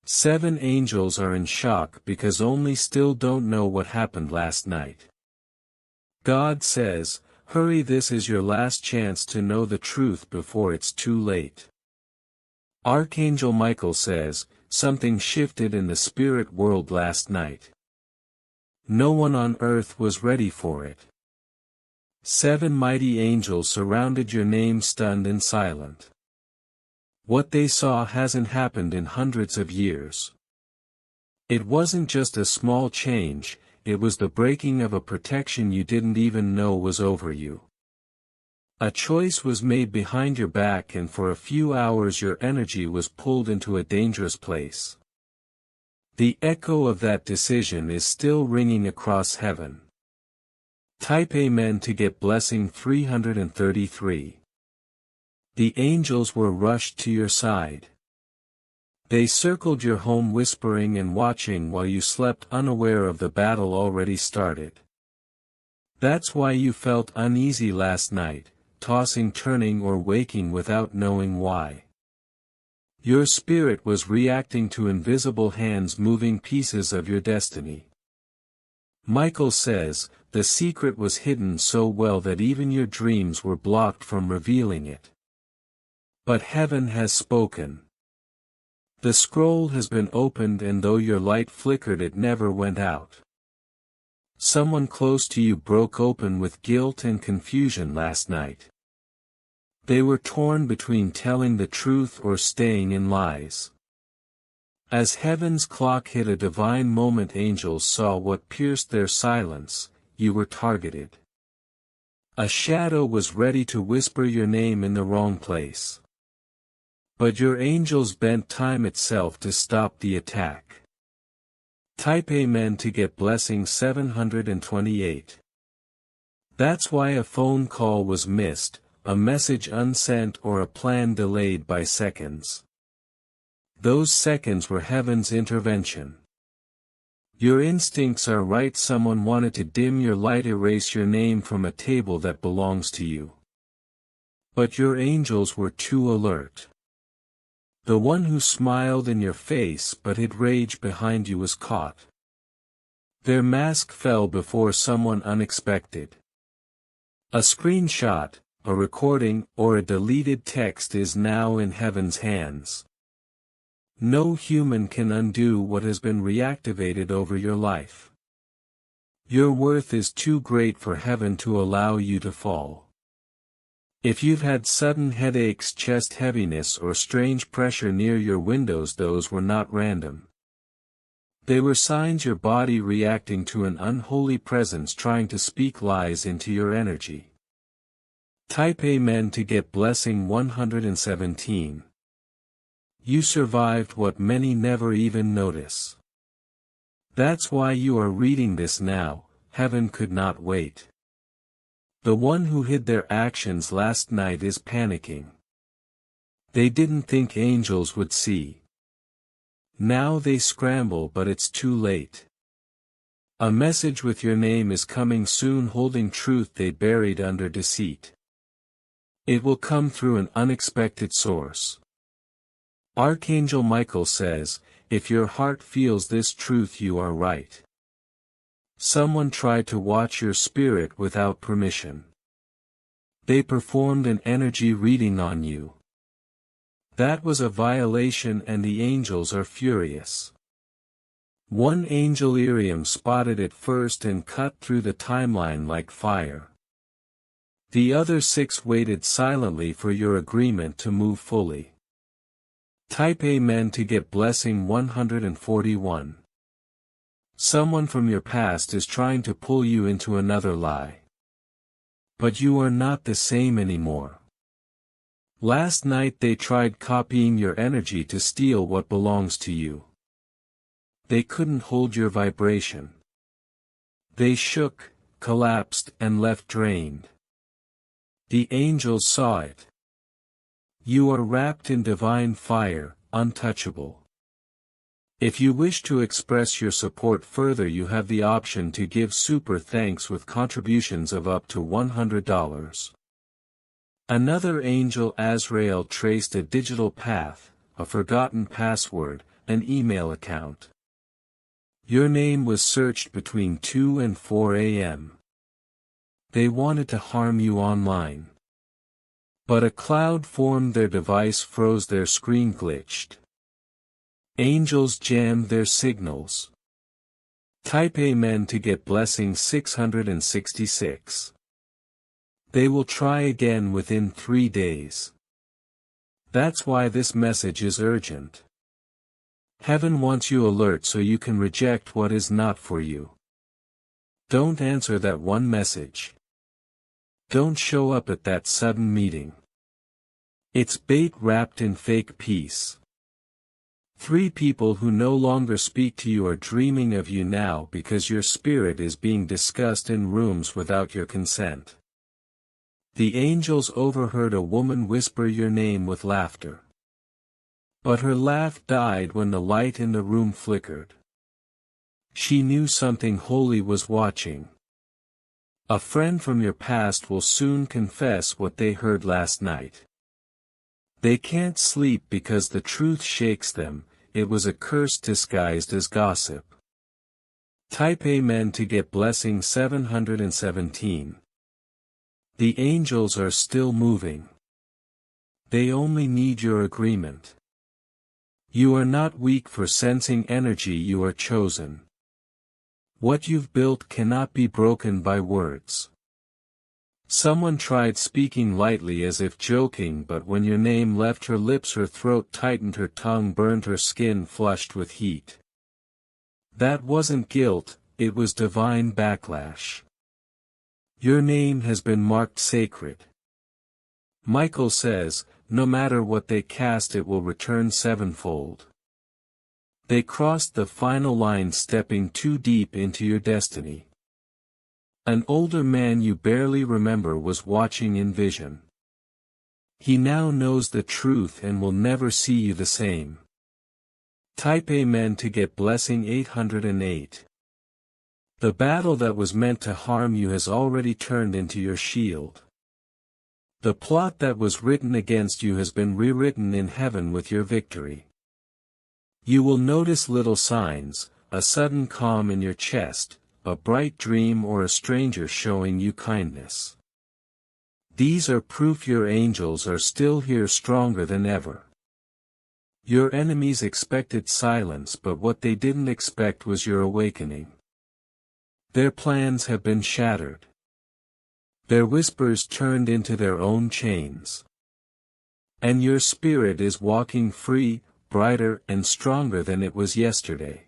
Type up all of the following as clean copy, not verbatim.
7 angels are in shock because only still don't know what happened last night. God says, hurry, this is your last chance to know the truth before it's too late. Archangel Michael says, something shifted in the spirit world last night. No one on earth was ready for it. 7 mighty angels surrounded your name, stunned and silent. What they saw hasn't happened in hundreds of years. It wasn't just a small change, it was the breaking of a protection you didn't even know was over you. A choice was made behind your back, and for a few hours your energy was pulled into a dangerous place. The echo of that decision is still ringing across heaven. Type Amen to get blessing 333. The angels were rushed to your side. They circled your home, whispering and watching while you slept, unaware of the battle already started. That's why you felt uneasy last night, tossing, turning or waking without knowing why. Your spirit was reacting to invisible hands moving pieces of your destiny. Michael says, the secret was hidden so well that even your dreams were blocked from revealing it. But heaven has spoken. The scroll has been opened, and though your light flickered, it never went out. Someone close to you broke open with guilt and confusion last night. They were torn between telling the truth or staying in lies. As heaven's clock hit a divine moment, angels saw what pierced their silence. You were targeted. A shadow was ready to whisper your name in the wrong place. But your angels bent time itself to stop the attack. Type Amen to get blessing 728. That's why a phone call was missed, a message unsent, or a plan delayed by seconds. Those seconds were heaven's intervention. Your instincts are right. Someone wanted to dim your light, erase your name from a table that belongs to you. But your angels were too alert. The one who smiled in your face but hid rage behind you was caught. Their mask fell before someone unexpected. A screenshot, a recording, or a deleted text is now in heaven's hands. No human can undo what has been reactivated over your life. Your worth is too great for heaven to allow you to fall. If you've had sudden headaches, chest heaviness, or strange pressure near your windows, those were not random. They were signs your body reacting to an unholy presence trying to speak lies into your energy. Type Amen to get blessing 117. You survived what many never even notice. That's why you are reading this now. Heaven could not wait. The one who hid their actions last night is panicking. They didn't think angels would see. Now they scramble, but it's too late. A message with your name is coming soon, holding truth they buried under deceit. It will come through an unexpected source. Archangel Michael says, if your heart feels this truth, you are right. Someone tried to watch your spirit without permission. They performed an energy reading on you. That was a violation, and the angels are furious. One angel, Irium, spotted it first and cut through the timeline like fire. The other 6 waited silently for your agreement to move fully. Type Amen to get blessing 141. Someone from your past is trying to pull you into another lie. But you are not the same anymore. Last night they tried copying your energy to steal what belongs to you. They couldn't hold your vibration. They shook, collapsed, and left drained. The angels saw it. You are wrapped in divine fire, untouchable. If you wish to express your support further, you have the option to give super thanks with contributions of up to $100. Another angel, Azrael, traced a digital path, a forgotten password, an email account. Your name was searched between 2 and 4 a.m. They wanted to harm you online. But a cloud formed, their device froze, their screen glitched. Angels jammed their signals. Type Amen to get blessing 666. They will try again within 3 days. That's why this message is urgent. Heaven wants you alert so you can reject what is not for you. Don't answer that one message. Don't show up at that sudden meeting. It's bait wrapped in fake peace. 3 people who no longer speak to you are dreaming of you now because your spirit is being discussed in rooms without your consent. The angels overheard a woman whisper your name with laughter. But her laugh died when the light in the room flickered. She knew something holy was watching. A friend from your past will soon confess what they heard last night. They can't sleep because the truth shakes them. It was a curse disguised as gossip. Type Amen to get blessing 717. The angels are still moving. They only need your agreement. You are not weak for sensing energy, you are chosen. What you've built cannot be broken by words. Someone tried speaking lightly as if joking, but when your name left her lips, her throat tightened, her tongue burned, her skin flushed with heat. That wasn't guilt, it was divine backlash. Your name has been marked sacred. Michael says, no matter what they cast, it will return sevenfold. They crossed the final line, stepping too deep into your destiny. An older man you barely remember was watching in vision. He now knows the truth and will never see you the same. Type Amen to get blessing 808. The battle that was meant to harm you has already turned into your shield. The plot that was written against you has been rewritten in heaven with your victory. You will notice little signs, a sudden calm in your chest, a bright dream, or a stranger showing you kindness. These are proof your angels are still here, stronger than ever. Your enemies expected silence, but what they didn't expect was your awakening. Their plans have been shattered. Their whispers turned into their own chains. And your spirit is walking free, brighter and stronger than it was yesterday.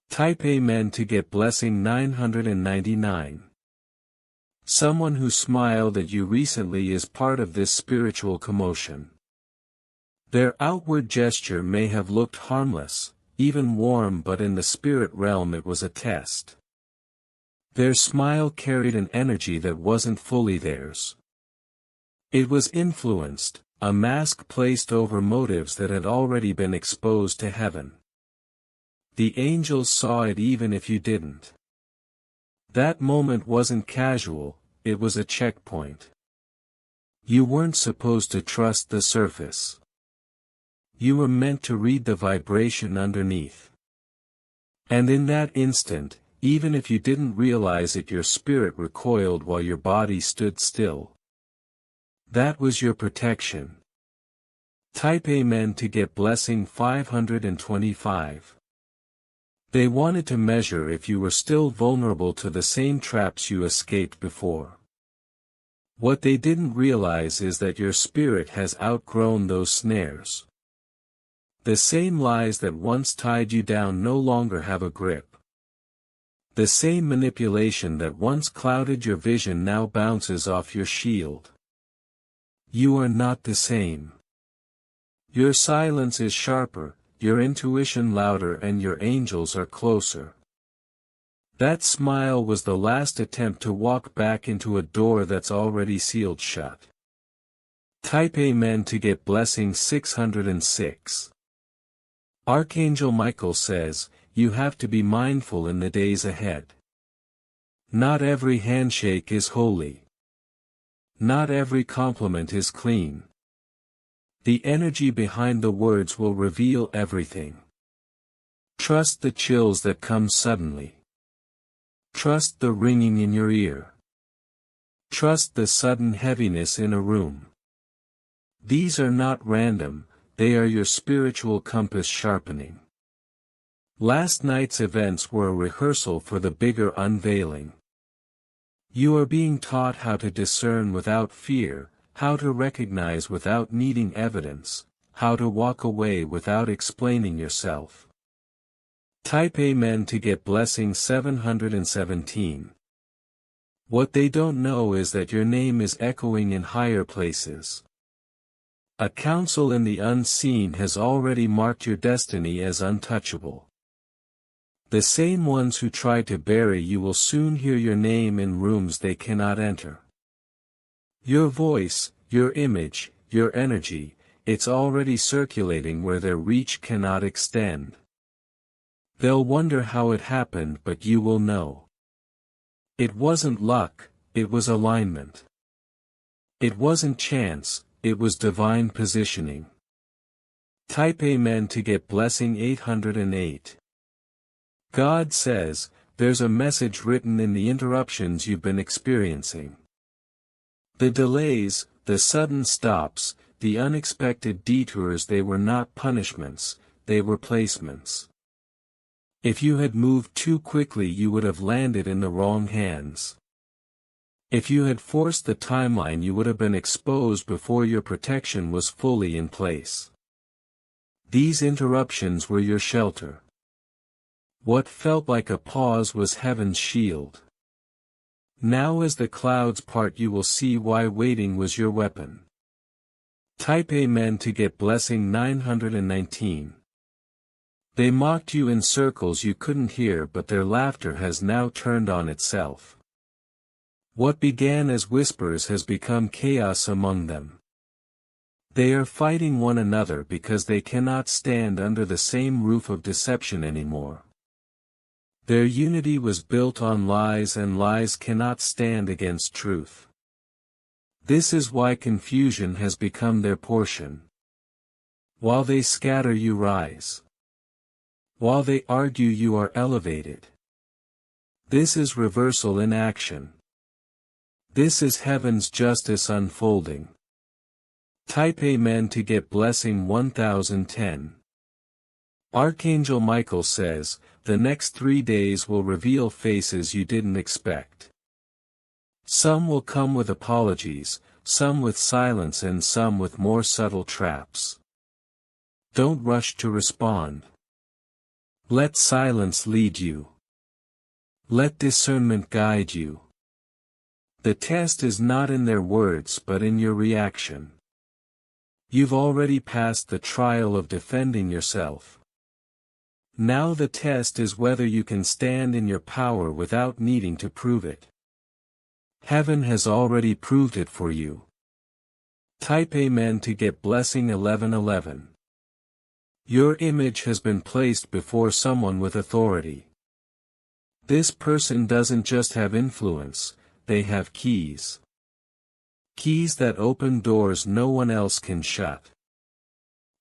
Type Amen to get blessing 999. Someone who smiled at you recently is part of this spiritual commotion. Their outward gesture may have looked harmless, even warm, but in the spirit realm it was a test. Their smile carried an energy that wasn't fully theirs. It was influenced, a mask placed over motives that had already been exposed to heaven. The angels saw it even if you didn't. That moment wasn't casual, it was a checkpoint. You weren't supposed to trust the surface. You were meant to read the vibration underneath. And in that instant, even if you didn't realize it, your spirit recoiled while your body stood still. That was your protection. Type Amen to get blessing 525. They wanted to measure if you were still vulnerable to the same traps you escaped before. What they didn't realize is that your spirit has outgrown those snares. The same lies that once tied you down no longer have a grip. The same manipulation that once clouded your vision now bounces off your shield. You are not the same. Your silence is sharper, your intuition louder, and your angels are closer. That smile was the last attempt to walk back into a door that's already sealed shut. Type Amen to get blessing 606. Archangel Michael says, you have to be mindful in the days ahead. Not every handshake is holy. Not every compliment is clean. The energy behind the words will reveal everything. Trust the chills that come suddenly. Trust the ringing in your ear. Trust the sudden heaviness in a room. These are not random, they are your spiritual compass sharpening. Last night's events were a rehearsal for the bigger unveiling. You are being taught how to discern without fear, how to recognize without needing evidence, how to walk away without explaining yourself. Type Amen to get blessing 717. What they don't know is that your name is echoing in higher places. A council in the unseen has already marked your destiny as untouchable. The same ones who try to bury you will soon hear your name in rooms they cannot enter. Your voice, your image, your energy, it's already circulating where their reach cannot extend. They'll wonder how it happened, but you will know. It wasn't luck, it was alignment. It wasn't chance, it was divine positioning. Type Amen to get blessing 808. God says, there's a message written in the interruptions you've been experiencing. The delays, the sudden stops, the unexpected detours, they were not punishments, they were placements. If you had moved too quickly you would have landed in the wrong hands. If you had forced the timeline you would have been exposed before your protection was fully in place. These interruptions were your shelter. What felt like a pause was heaven's shield. Now as the clouds part you will see why waiting was your weapon. Type Amen to get blessing 919. They mocked you in circles you couldn't hear, but their laughter has now turned on itself. What began as whispers has become chaos among them. They are fighting one another because they cannot stand under the same roof of deception anymore. Their unity was built on lies, and lies cannot stand against truth. This is why confusion has become their portion. While they scatter you rise. While they argue you are elevated. This is reversal in action. This is heaven's justice unfolding. Type Amen to get blessing 1010. Archangel Michael says, the next 3 days will reveal faces you didn't expect. Some will come with apologies, some with silence, and some with more subtle traps. Don't rush to respond. Let silence lead you. Let discernment guide you. The test is not in their words but in your reaction. You've already passed the trial of defending yourself. Now the test is whether you can stand in your power without needing to prove it. Heaven has already proved it for you. Type Amen to get blessing 1111. Your image has been placed before someone with authority. This person doesn't just have influence, they have keys. Keys that open doors no one else can shut.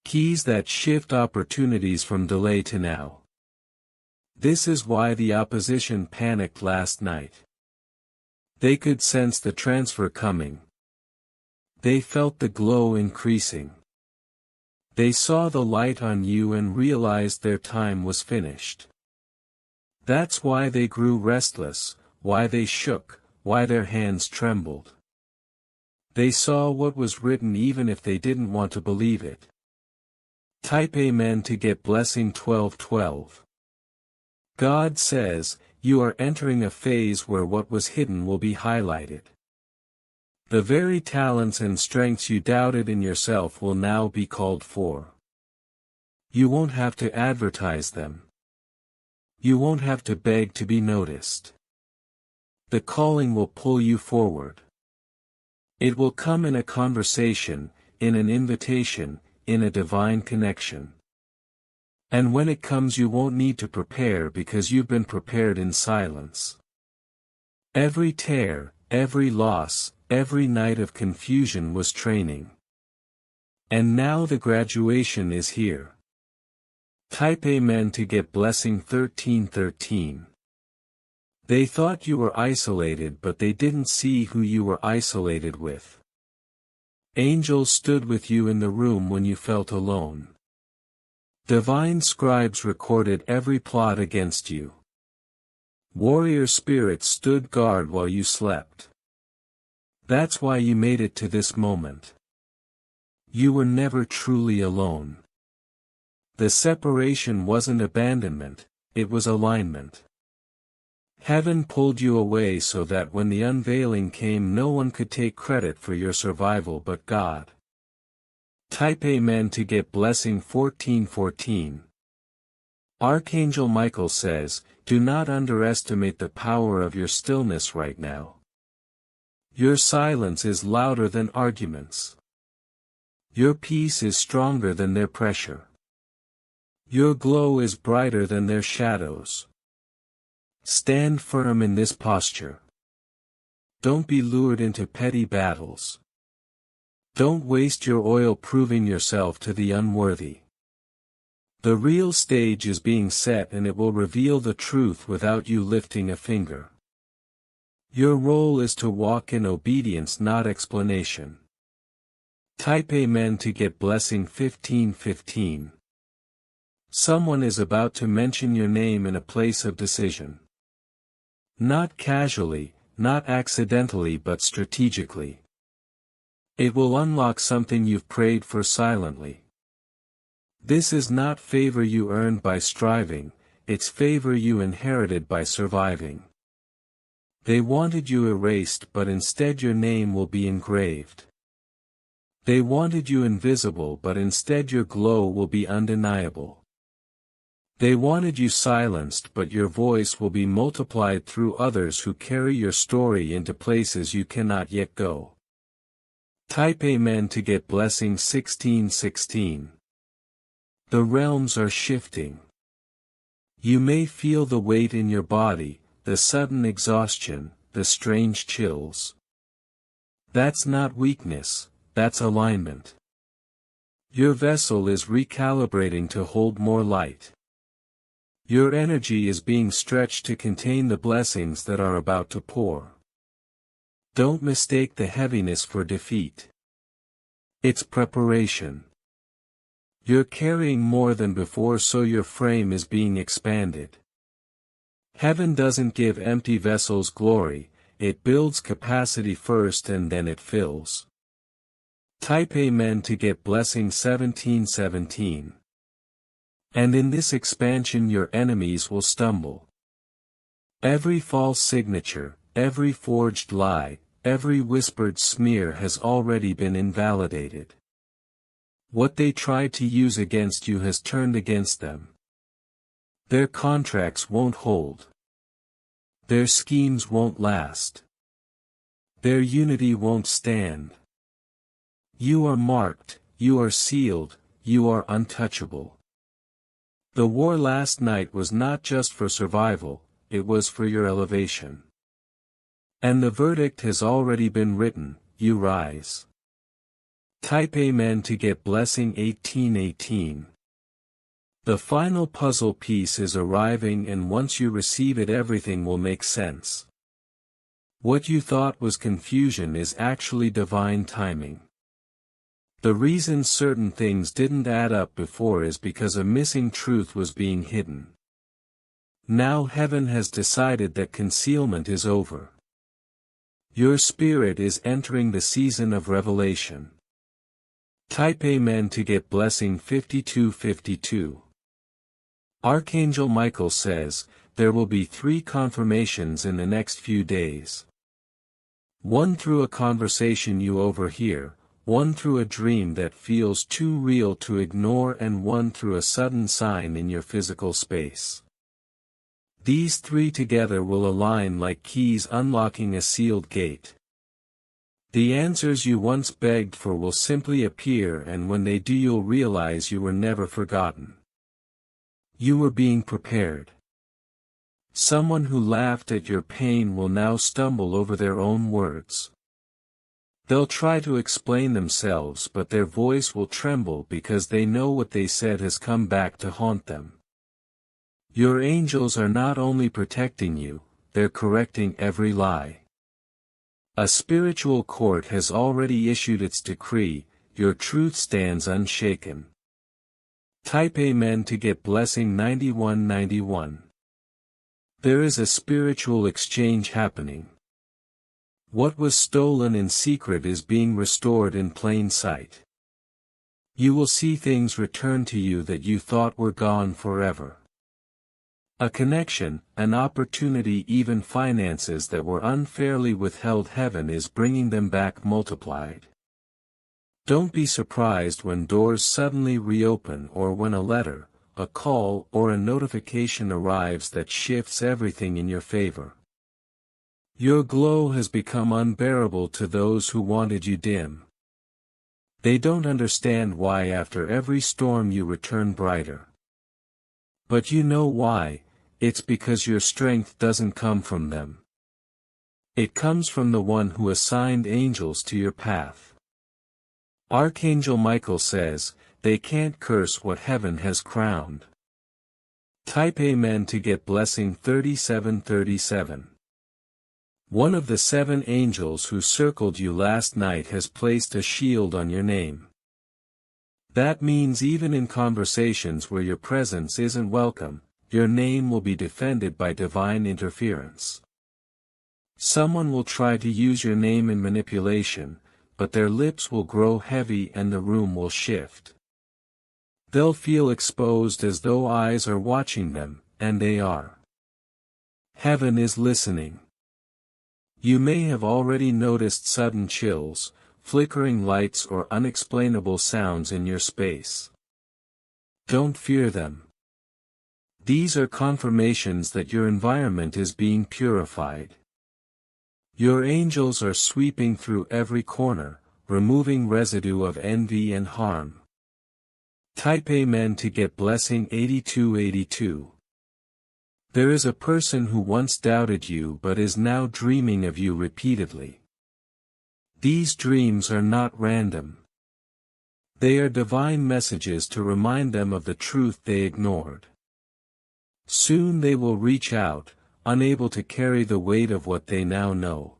Keys that shift opportunities from delay to now. This is why the opposition panicked last night. They could sense the transfer coming. They felt the glow increasing. They saw the light on you and realized their time was finished. That's why they grew restless, why they shook, why their hands trembled. They saw what was written even if they didn't want to believe it. Type Amen to get blessing 1212. God says, you are entering a phase where what was hidden will be highlighted. The very talents and strengths you doubted in yourself will now be called for. You won't have to advertise them. You won't have to beg to be noticed. The calling will pull you forward. It will come in a conversation, in an invitation, in a divine connection. And when it comes you won't need to prepare because you've been prepared in silence. Every tear, every loss, every night of confusion was training. And now the graduation is here. Type Amen to get blessing 1313. They thought you were isolated, but they didn't see who you were isolated with. Angels stood with you in the room when you felt alone. Divine scribes recorded every plot against you. Warrior spirits stood guard while you slept. That's why you made it to this moment. You were never truly alone. The separation wasn't abandonment, it was alignment. Heaven pulled you away so that when the unveiling came, no one could take credit for your survival but God. Type Amen to get blessing 1414. Archangel Michael says, do not underestimate the power of your stillness right now. Your silence is louder than arguments. Your peace is stronger than their pressure. Your glow is brighter than their shadows. Stand firm in this posture. Don't be lured into petty battles. Don't waste your oil proving yourself to the unworthy. The real stage is being set, and it will reveal the truth without you lifting a finger. Your role is to walk in obedience, not explanation. Type Amen to get blessing 1515. Someone is about to mention your name in a place of decision. Not casually, not accidentally, but strategically. It will unlock something you've prayed for silently. This is not favor you earned by striving, it's favor you inherited by surviving. They wanted you erased, but instead your name will be engraved. They wanted you invisible, but instead your glow will be undeniable. They wanted you silenced, but your voice will be multiplied through others who carry your story into places you cannot yet go. Type Amen to get blessing 1616. The realms are shifting. You may feel the weight in your body, the sudden exhaustion, the strange chills. That's not weakness, that's alignment. Your vessel is recalibrating to hold more light. Your energy is being stretched to contain the blessings that are about to pour. Don't mistake the heaviness for defeat. It's preparation. You're carrying more than before, so your frame is being expanded. Heaven doesn't give empty vessels glory, it builds capacity first and then it fills. Type Amen to get blessing 1717. And in this expansion your enemies will stumble. Every false signature, every forged lie, every whispered smear has already been invalidated. What they tried to use against you has turned against them. Their contracts won't hold. Their schemes won't last. Their unity won't stand. You are marked, you are sealed, you are untouchable. The war last night was not just for survival, it was for your elevation. And the verdict has already been written, you rise. Type Amen to get blessing 1818. The final puzzle piece is arriving, and once you receive it everything will make sense. What you thought was confusion is actually divine timing. The reason certain things didn't add up before is because a missing truth was being hidden. Now heaven has decided that concealment is over. Your spirit is entering the season of revelation. Type Amen to get blessing 5252. Archangel Michael says, there will be 3 confirmations in the next few days. One through a conversation you overhear, one through a dream that feels too real to ignore, and one through a sudden sign in your physical space. These 3 together will align like keys unlocking a sealed gate. The answers you once begged for will simply appear, and when they do you'll realize you were never forgotten. You were being prepared. Someone who laughed at your pain will now stumble over their own words. They'll try to explain themselves, but their voice will tremble because they know what they said has come back to haunt them. Your angels are not only protecting you, they're correcting every lie. A spiritual court has already issued its decree, your truth stands unshaken. Type Amen to get blessing 9191. There is a spiritual exchange happening. What was stolen in secret is being restored in plain sight. You will see things return to you that you thought were gone forever. A connection, an opportunity, even finances that were unfairly withheld, heaven is bringing them back multiplied. Don't be surprised when doors suddenly reopen or when a letter, a call, or a notification arrives that shifts everything in your favor. Your glow has become unbearable to those who wanted you dim. They don't understand why after every storm you return brighter. But you know why, it's because your strength doesn't come from them. It comes from the one who assigned angels to your path. Archangel Michael says, they can't curse what heaven has crowned. Type Amen to get blessing 3737. One of the 7 angels who circled you last night has placed a shield on your name. That means even in conversations where your presence isn't welcome, your name will be defended by divine interference. Someone will try to use your name in manipulation, but their lips will grow heavy and the room will shift. They'll feel exposed as though eyes are watching them, and they are. Heaven is listening. You may have already noticed sudden chills, flickering lights, or unexplainable sounds in your space. Don't fear them. These are confirmations that your environment is being purified. Your angels are sweeping through every corner, removing residue of envy and harm. Type Amen to get blessing 8282. There is a person who once doubted you but is now dreaming of you repeatedly. These dreams are not random. They are divine messages to remind them of the truth they ignored. Soon they will reach out, unable to carry the weight of what they now know.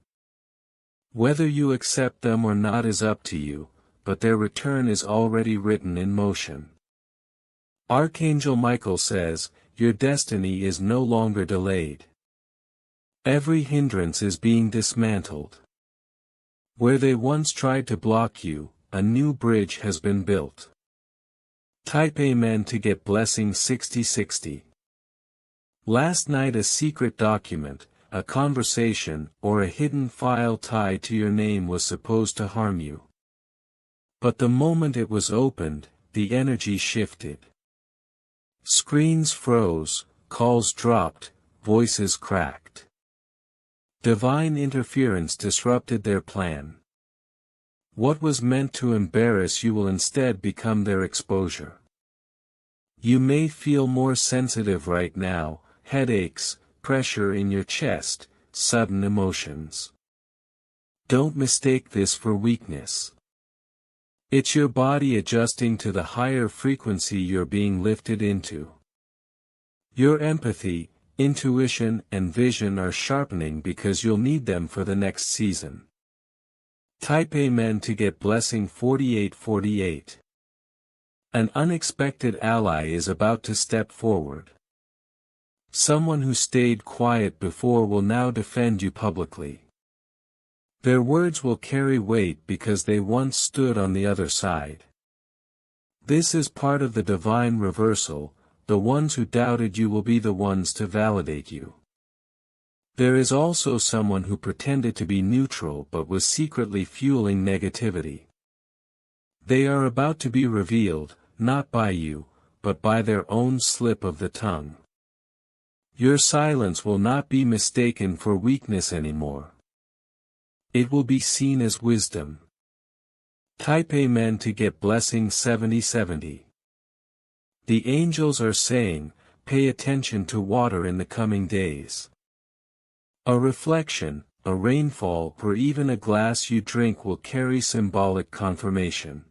Whether you accept them or not is up to you, but their return is already written in motion. Archangel Michael says, your destiny is no longer delayed. Every hindrance is being dismantled. Where they once tried to block you, a new bridge has been built. Type Amen to get blessing 6060. Last night a secret document, a conversation, or a hidden file tied to your name was supposed to harm you. But the moment it was opened, the energy shifted. Screens froze, calls dropped, voices cracked. Divine interference disrupted their plan. What was meant to embarrass you will instead become their exposure. You may feel more sensitive right now, headaches, pressure in your chest, sudden emotions. Don't mistake this for weakness. It's your body adjusting to the higher frequency you're being lifted into. Your empathy, intuition, and vision are sharpening because you'll need them for the next season. Type Amen to get blessing 4848. An unexpected ally is about to step forward. Someone who stayed quiet before will now defend you publicly. Their words will carry weight because they once stood on the other side. This is part of the divine reversal. The ones who doubted you will be the ones to validate you. There is also someone who pretended to be neutral but was secretly fueling negativity. They are about to be revealed, not by you, but by their own slip of the tongue. Your silence will not be mistaken for weakness anymore. It will be seen as wisdom. Type Amen to get blessing 7070. The angels are saying, pay attention to water in the coming days. A reflection, a rainfall, or even a glass you drink will carry symbolic confirmation.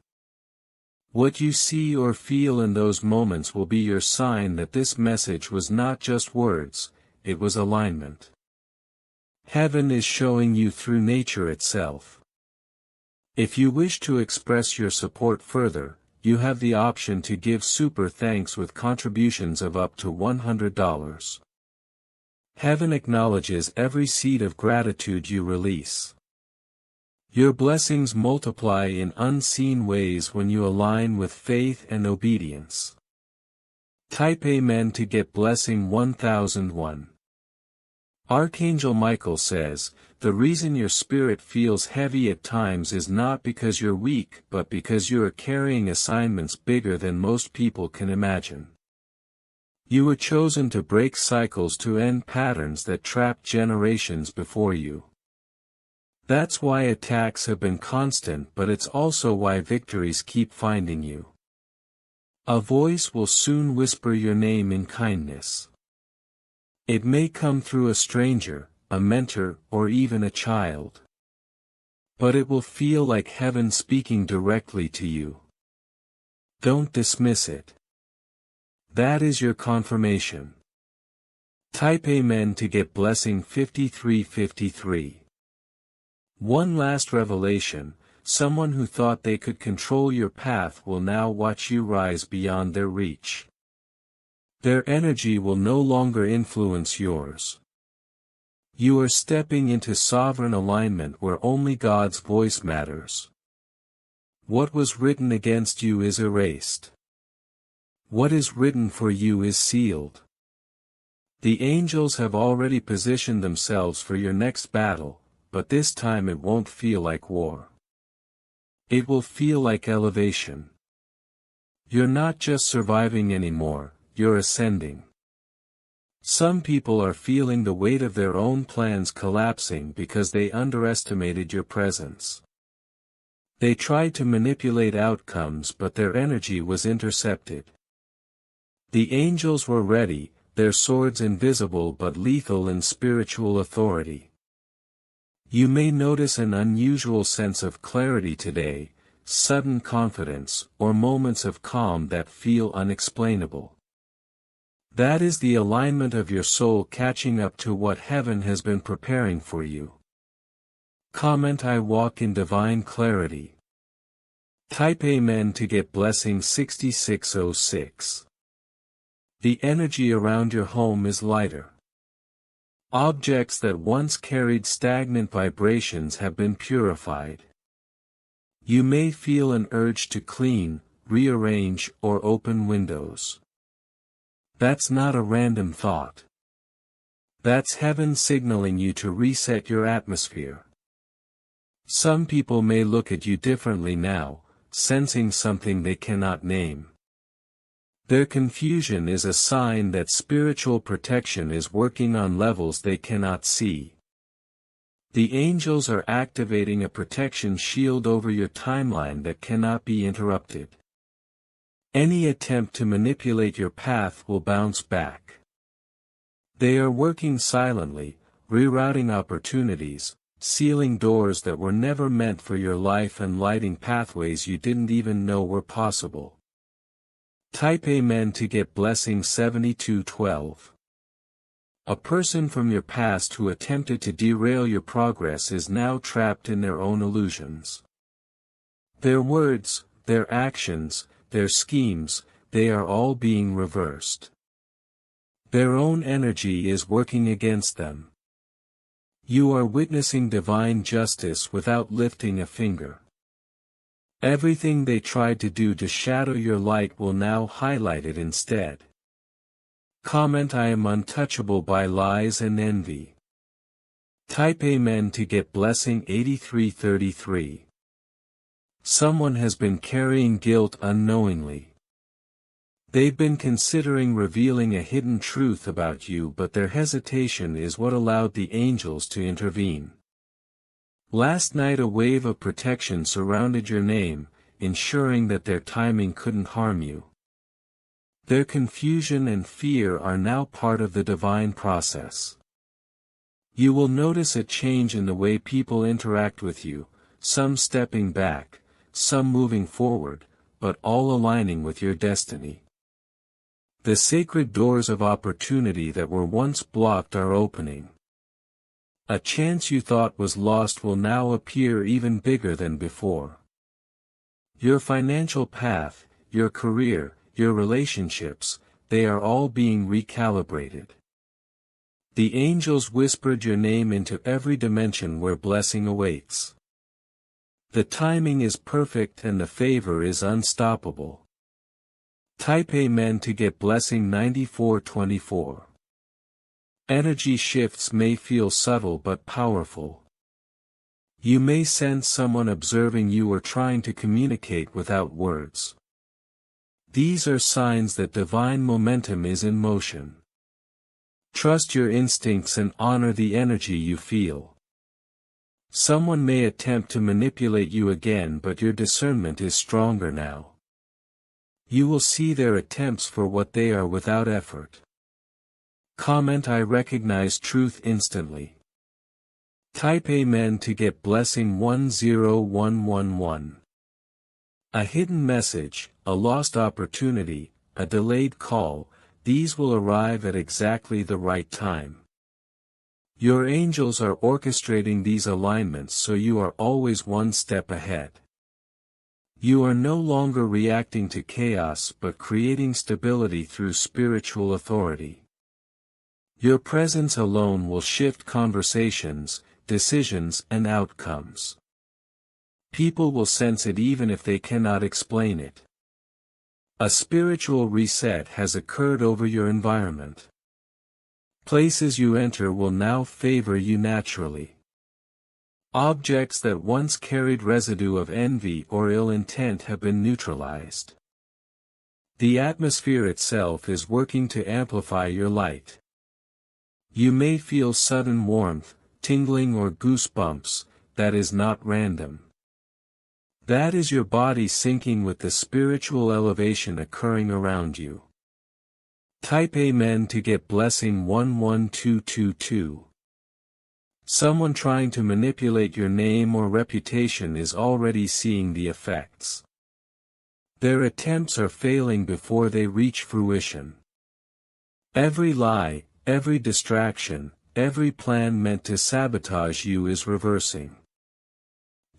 What you see or feel in those moments will be your sign that this message was not just words, it was alignment. Heaven is showing you through nature itself. If you wish to express your support further, you have the option to give super thanks with contributions of up to $100. Heaven acknowledges every seed of gratitude you release. Your blessings multiply in unseen ways when you align with faith and obedience. Type Amen to get blessing 1001. Archangel Michael says, the reason your spirit feels heavy at times is not because you're weak but because you are carrying assignments bigger than most people can imagine. You were chosen to break cycles to end patterns that trapped generations before you. That's why attacks have been constant, but it's also why victories keep finding you. A voice will soon whisper your name in kindness. It may come through a stranger, a mentor, or even a child. But it will feel like heaven speaking directly to you. Don't dismiss it. That is your confirmation. Type Amen to get blessing 5353. One last revelation, someone who thought they could control your path will now watch you rise beyond their reach. Their energy will no longer influence yours. You are stepping into sovereign alignment where only God's voice matters. What was written against you is erased. What is written for you is sealed. The angels have already positioned themselves for your next battle, but this time it won't feel like war. It will feel like elevation. You're not just surviving anymore, you're ascending. Some people are feeling the weight of their own plans collapsing because they underestimated your presence. They tried to manipulate outcomes but their energy was intercepted. The angels were ready, their swords invisible but lethal in spiritual authority. You may notice an unusual sense of clarity today, sudden confidence, or moments of calm that feel unexplainable. That is the alignment of your soul catching up to what heaven has been preparing for you. Comment I walk in divine clarity. Type Amen to get blessing 6606. The energy around your home is lighter. Objects that once carried stagnant vibrations have been purified. You may feel an urge to clean, rearrange, or open windows. That's not a random thought. That's heaven signaling you to reset your atmosphere. Some people may look at you differently now, sensing something they cannot name. Their confusion is a sign that spiritual protection is working on levels they cannot see. The angels are activating a protection shield over your timeline that cannot be interrupted. Any attempt to manipulate your path will bounce back. They are working silently, rerouting opportunities, sealing doors that were never meant for your life and lighting pathways you didn't even know were possible. Type Amen to get blessing 7212. A person from your past who attempted to derail your progress is now trapped in their own illusions. Their words, their actions, their schemes, they are all being reversed. Their own energy is working against them. You are witnessing divine justice without lifting a finger. Everything they tried to do to shadow your light will now highlight it instead. Comment I am untouchable by lies and envy. Type Amen to get blessing 8333. Someone has been carrying guilt unknowingly. They've been considering revealing a hidden truth about you, but their hesitation is what allowed the angels to intervene. Last night a wave of protection surrounded your name, ensuring that their timing couldn't harm you. Their confusion and fear are now part of the divine process. You will notice a change in the way people interact with you, some stepping back, some moving forward, but all aligning with your destiny. The sacred doors of opportunity that were once blocked are opening. A chance you thought was lost will now appear even bigger than before. Your financial path, your career, your relationships, they are all being recalibrated. The angels whispered your name into every dimension where blessing awaits. The timing is perfect and the favor is unstoppable. Type Amen to get blessing 9424. Energy shifts may feel subtle but powerful. You may sense someone observing you or trying to communicate without words. These are signs that divine momentum is in motion. Trust your instincts and honor the energy you feel. Someone may attempt to manipulate you again, but your discernment is stronger now. You will see their attempts for what they are without effort. Comment: I recognize truth instantly. Type Amen to get blessing 10111. A hidden message, a lost opportunity, a delayed call, these will arrive at exactly the right time. Your angels are orchestrating these alignments so you are always one step ahead. You are no longer reacting to chaos but creating stability through spiritual authority. Your presence alone will shift conversations, decisions, and outcomes. People will sense it even if they cannot explain it. A spiritual reset has occurred over your environment. Places you enter will now favor you naturally. Objects that once carried residue of envy or ill intent have been neutralized. The atmosphere itself is working to amplify your light. You may feel sudden warmth, tingling or goosebumps. That is not random. That is your body syncing with the spiritual elevation occurring around you. Type Amen to get blessing 11222. Someone trying to manipulate your name or reputation is already seeing the effects. Their attempts are failing before they reach fruition. Every lie, every distraction, every plan meant to sabotage you is reversing.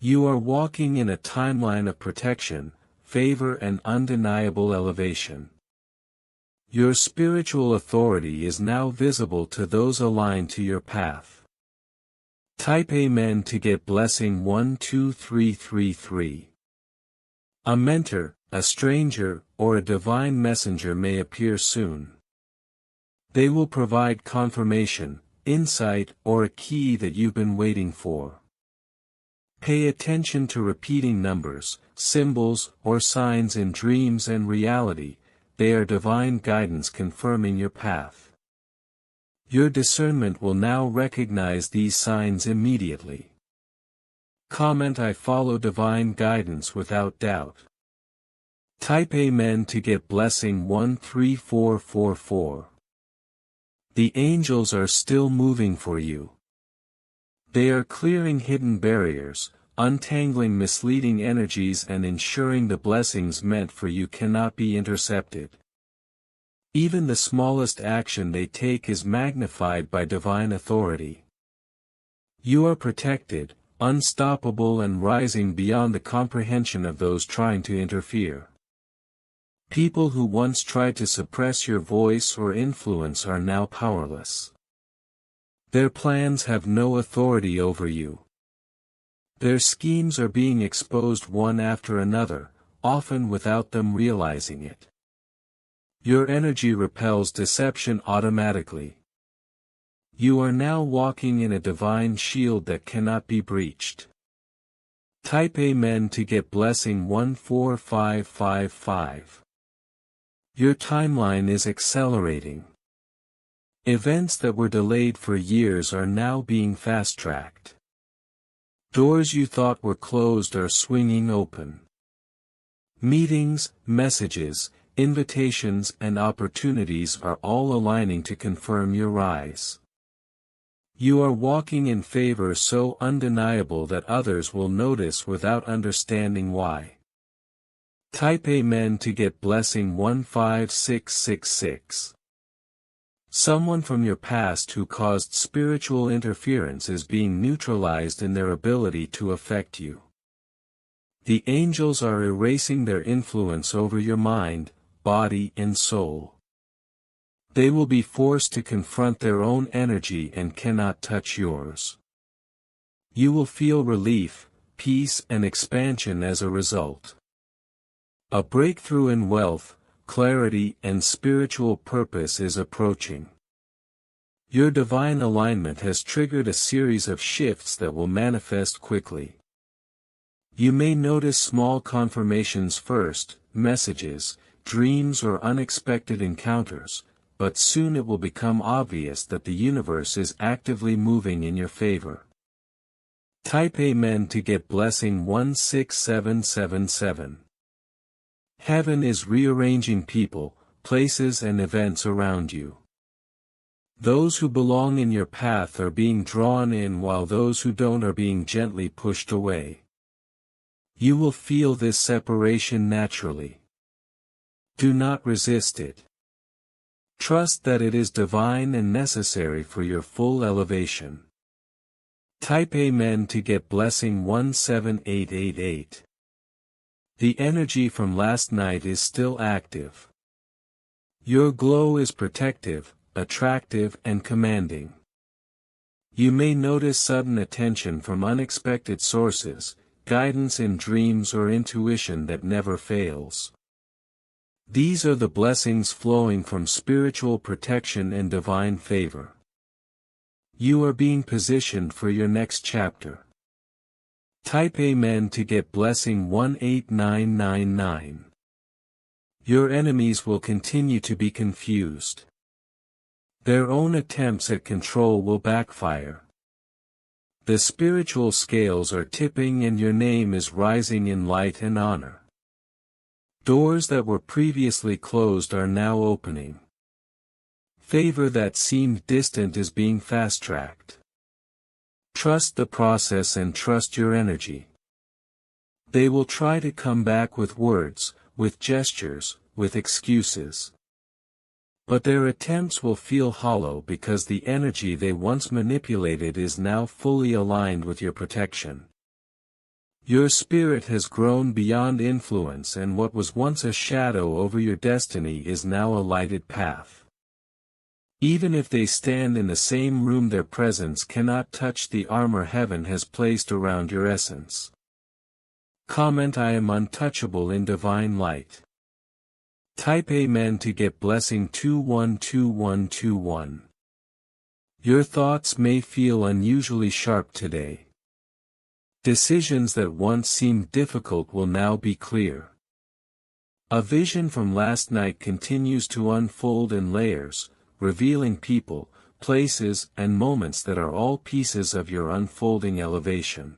You are walking in a timeline of protection, favor, and undeniable elevation. Your spiritual authority is now visible to those aligned to your path. Type Amen to get blessing 12333. A mentor, a stranger, or a divine messenger may appear soon. They will provide confirmation, insight, or a key that you've been waiting for. Pay attention to repeating numbers, symbols, or signs in dreams and reality. They are divine guidance confirming your path. Your discernment will now recognize these signs immediately. Comment: I follow divine guidance without doubt. Type Amen to get blessing 13444. The angels are still moving for you. They are clearing hidden barriers, untangling misleading energies, and ensuring the blessings meant for you cannot be intercepted. Even the smallest action they take is magnified by divine authority. You are protected, unstoppable, and rising beyond the comprehension of those trying to interfere. People who once tried to suppress your voice or influence are now powerless. Their plans have no authority over you. Their schemes are being exposed one after another, often without them realizing it. Your energy repels deception automatically. You are now walking in a divine shield that cannot be breached. Type Amen to get blessing 14555. Your timeline is accelerating. Events that were delayed for years are now being fast-tracked. Doors you thought were closed are swinging open. Meetings, messages, invitations, and opportunities are all aligning to confirm your rise. You are walking in favor so undeniable that others will notice without understanding why. Type Amen to get blessing 15666. Someone from your past who caused spiritual interference is being neutralized in their ability to affect you. The angels are erasing their influence over your mind, body and soul. They will be forced to confront their own energy and cannot touch yours. You will feel relief, peace and expansion as a result. A breakthrough in wealth, clarity and spiritual purpose is approaching. Your divine alignment has triggered a series of shifts that will manifest quickly. You may notice small confirmations first, messages, dreams or unexpected encounters, but soon it will become obvious that the universe is actively moving in your favor. Type Amen to get blessing 16777. Heaven is rearranging people, places and events around you. Those who belong in your path are being drawn in while those who don't are being gently pushed away. You will feel this separation naturally. Do not resist it. Trust that it is divine and necessary for your full elevation. Type Amen to get blessing 17888. The energy from last night is still active. Your glow is protective, attractive and commanding. You may notice sudden attention from unexpected sources, guidance in dreams or intuition that never fails. These are the blessings flowing from spiritual protection and divine favor. You are being positioned for your next chapter. Type Amen to get blessing 18999. Your enemies will continue to be confused. Their own attempts at control will backfire. The spiritual scales are tipping and your name is rising in light and honor. Doors that were previously closed are now opening. Favor that seemed distant is being fast-tracked. Trust the process and trust your energy. They will try to come back with words, with gestures, with excuses. But their attempts will feel hollow because the energy they once manipulated is now fully aligned with your protection. Your spirit has grown beyond influence and what was once a shadow over your destiny is now a lighted path. Even if they stand in the same room, their presence cannot touch the armor heaven has placed around your essence. Comment I am untouchable in divine light. Type Amen to get blessing 212121. Your thoughts may feel unusually sharp today. Decisions that once seemed difficult will now be clear. A vision from last night continues to unfold in layers, revealing people, places, and moments that are all pieces of your unfolding elevation.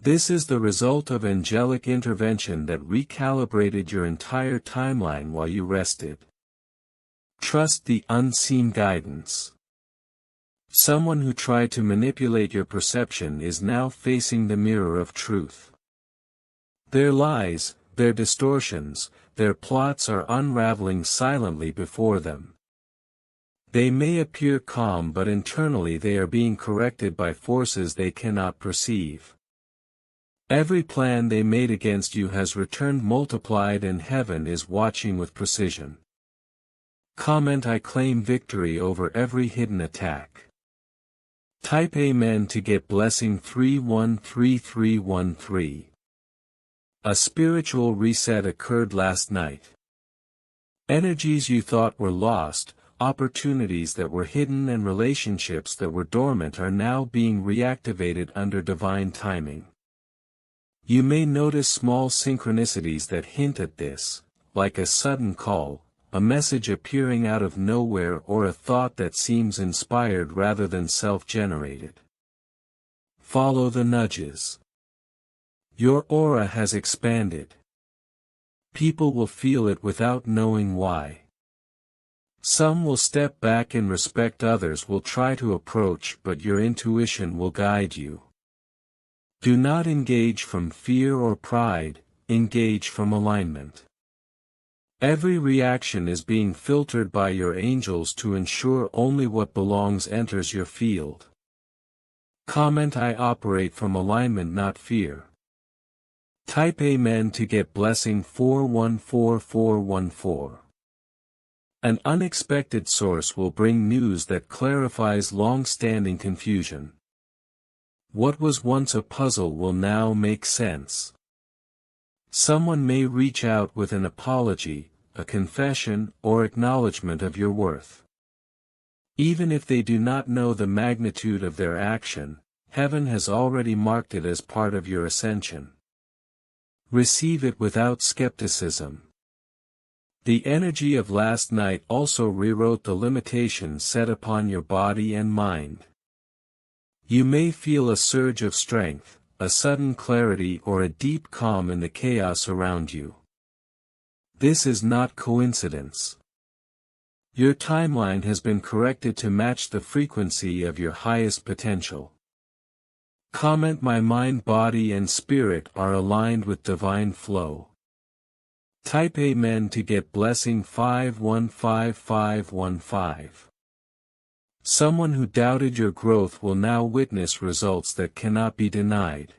This is the result of angelic intervention that recalibrated your entire timeline while you rested. Trust the unseen guidance. Someone who tried to manipulate your perception is now facing the mirror of truth. Their lies, their distortions, their plots are unraveling silently before them. They may appear calm, but internally they are being corrected by forces they cannot perceive. Every plan they made against you has returned multiplied and heaven is watching with precision. Comment I claim victory over every hidden attack. Type Amen to get blessing 313313. A spiritual reset occurred last night. Energies you thought were lost, opportunities that were hidden and relationships that were dormant are now being reactivated under divine timing. You may notice small synchronicities that hint at this, like a sudden call, a message appearing out of nowhere or a thought that seems inspired rather than self-generated. Follow the nudges. Your aura has expanded. People will feel it without knowing why. Some will step back and respect, others will try to approach, but your intuition will guide you. Do not engage from fear or pride, engage from alignment. Every reaction is being filtered by your angels to ensure only what belongs enters your field. Comment: I operate from alignment, not fear. Type Amen to get blessing 414414. An unexpected source will bring news that clarifies long-standing confusion. What was once a puzzle will now make sense. Someone may reach out with an apology, a confession, or acknowledgement of your worth. Even if they do not know the magnitude of their action, heaven has already marked it as part of your ascension. Receive it without skepticism. The energy of last night also rewrote the limitations set upon your body and mind. You may feel a surge of strength, a sudden clarity, or a deep calm in the chaos around you. This is not coincidence. Your timeline has been corrected to match the frequency of your highest potential. Comment: my mind, body, and spirit are aligned with divine flow. Type Amen to get blessing 515515. Someone who doubted your growth will now witness results that cannot be denied.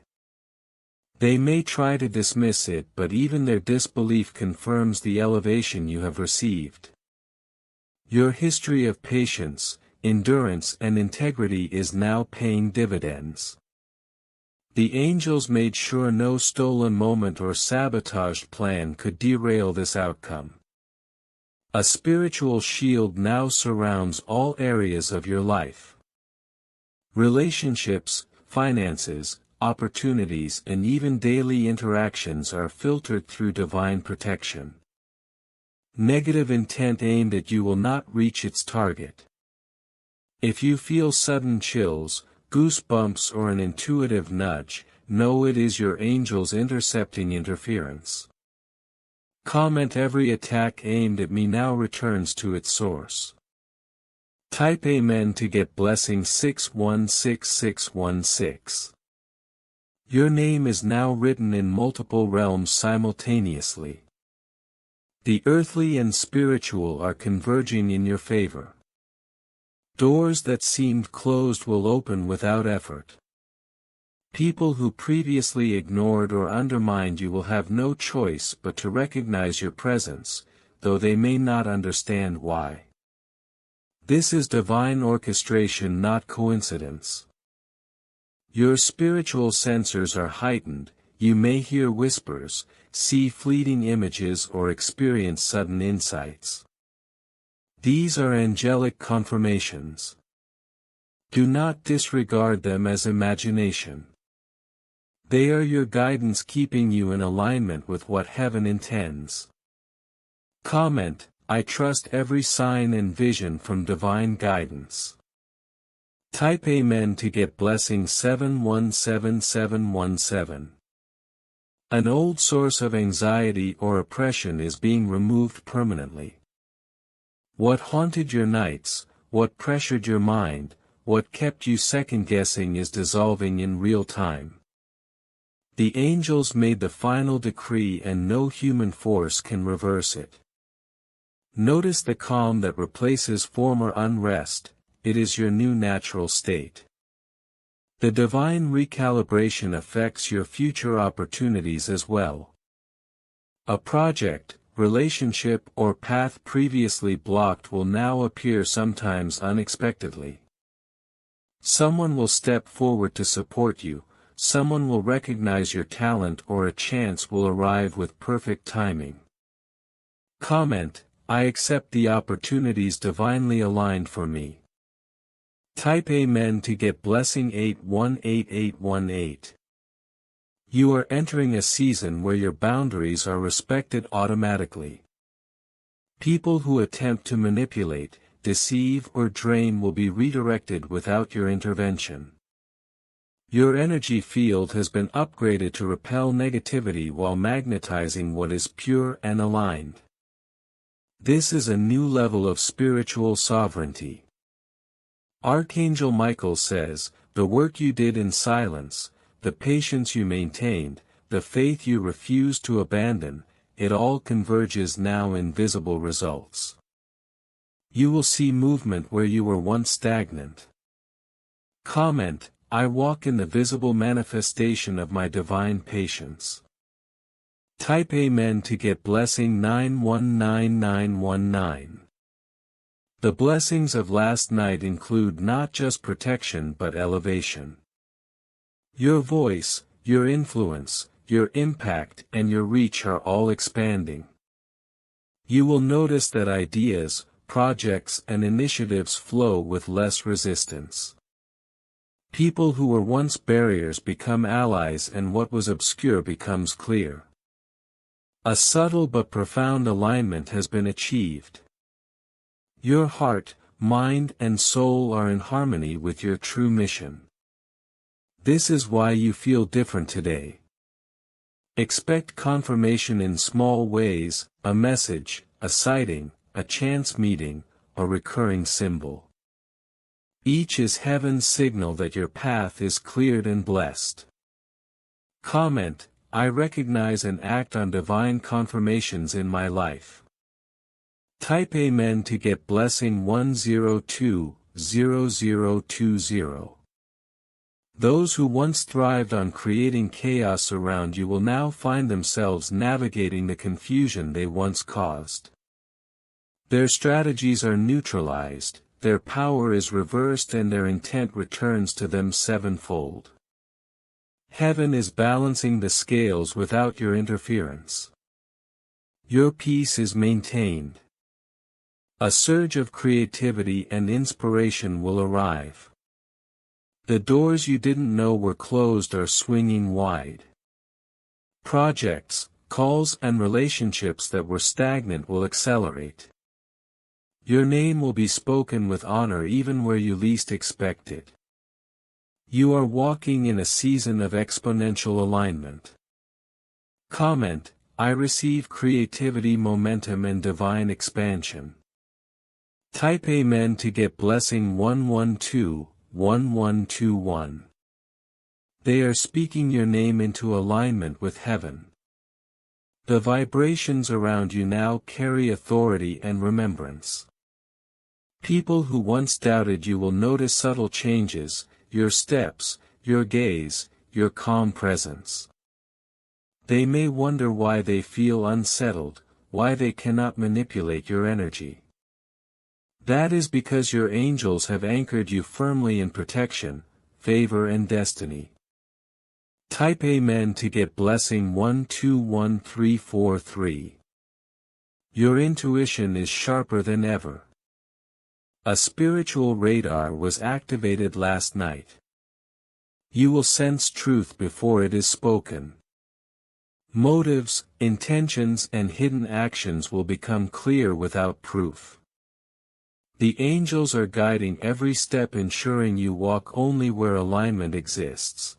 They may try to dismiss it, but even their disbelief confirms the elevation you have received. Your history of patience, endurance, and integrity is now paying dividends. The angels made sure no stolen moment or sabotaged plan could derail this outcome. A spiritual shield now surrounds all areas of your life. Relationships, finances, opportunities, and even daily interactions are filtered through divine protection. Negative intent aimed at you will not reach its target. If you feel sudden chills, goosebumps, or an intuitive nudge, know it is your angels intercepting interference. Comment: every attack aimed at me now returns to its source. Type Amen to get blessing 616616. Your name is now written in multiple realms simultaneously. The earthly and spiritual are converging in your favor. Doors that seemed closed will open without effort. People who previously ignored or undermined you will have no choice but to recognize your presence, though they may not understand why. This is divine orchestration, not coincidence. Your spiritual sensors are heightened. You may hear whispers, see fleeting images, or experience sudden insights. These are angelic confirmations. Do not disregard them as imagination. They are your guidance, keeping you in alignment with what heaven intends. Comment: I trust every sign and vision from divine guidance. Type Amen to get blessing 717717. An old source of anxiety or oppression is being removed permanently. What haunted your nights, what pressured your mind, what kept you second-guessing is dissolving in real time. The angels made the final decree and no human force can reverse it. Notice the calm that replaces former unrest. It is your new natural state. The divine recalibration affects your future opportunities as well. A project, relationship, or path previously blocked will now appear, sometimes unexpectedly. Someone will step forward to support you, someone will recognize your talent, or a chance will arrive with perfect timing. Comment: I accept the opportunities divinely aligned for me. Type Amen to get blessing 818818. You are entering a season where your boundaries are respected automatically. People who attempt to manipulate, deceive, or drain will be redirected without your intervention. Your energy field has been upgraded to repel negativity while magnetizing what is pure and aligned. This is a new level of spiritual sovereignty. Archangel Michael says, the work you did in silence, the patience you maintained, the faith you refused to abandon, it all converges now in visible results. You will see movement where you were once stagnant. Comment, I walk in the visible manifestation of my divine patience. Type Amen to get blessing 919919. The blessings of last night include not just protection but elevation. Your voice, your influence, your impact and your reach are all expanding. You will notice that ideas, projects and initiatives flow with less resistance. People who were once barriers become allies and what was obscure becomes clear. A subtle but profound alignment has been achieved. Your heart, mind and soul are in harmony with your true mission. This is why you feel different today. Expect confirmation in small ways, a message, a sighting, a chance meeting, a recurring symbol. Each is heaven's signal that your path is cleared and blessed. Comment, I recognize and act on divine confirmations in my life. Type Amen to get blessing 1020020. Those who once thrived on creating chaos around you will now find themselves navigating the confusion they once caused. Their strategies are neutralized, their power is reversed and their intent returns to them sevenfold. Heaven is balancing the scales without your interference. Your peace is maintained. A surge of creativity and inspiration will arrive. The doors you didn't know were closed are swinging wide. Projects, calls and relationships that were stagnant will accelerate. Your name will be spoken with honor even where you least expect it. You are walking in a season of exponential alignment. Comment, I receive creativity, momentum and divine expansion. Type Amen to get blessing 1121121. They are speaking your name into alignment with heaven. The vibrations around you now carry authority and remembrance. People who once doubted you will notice subtle changes, your steps, your gaze, your calm presence. They may wonder why they feel unsettled, why they cannot manipulate your energy. That is because your angels have anchored you firmly in protection, favor and destiny. Type Amen to get blessing 121343. Your intuition is sharper than ever. A spiritual radar was activated last night. You will sense truth before it is spoken. Motives, intentions and hidden actions will become clear without proof. The angels are guiding every step, ensuring you walk only where alignment exists.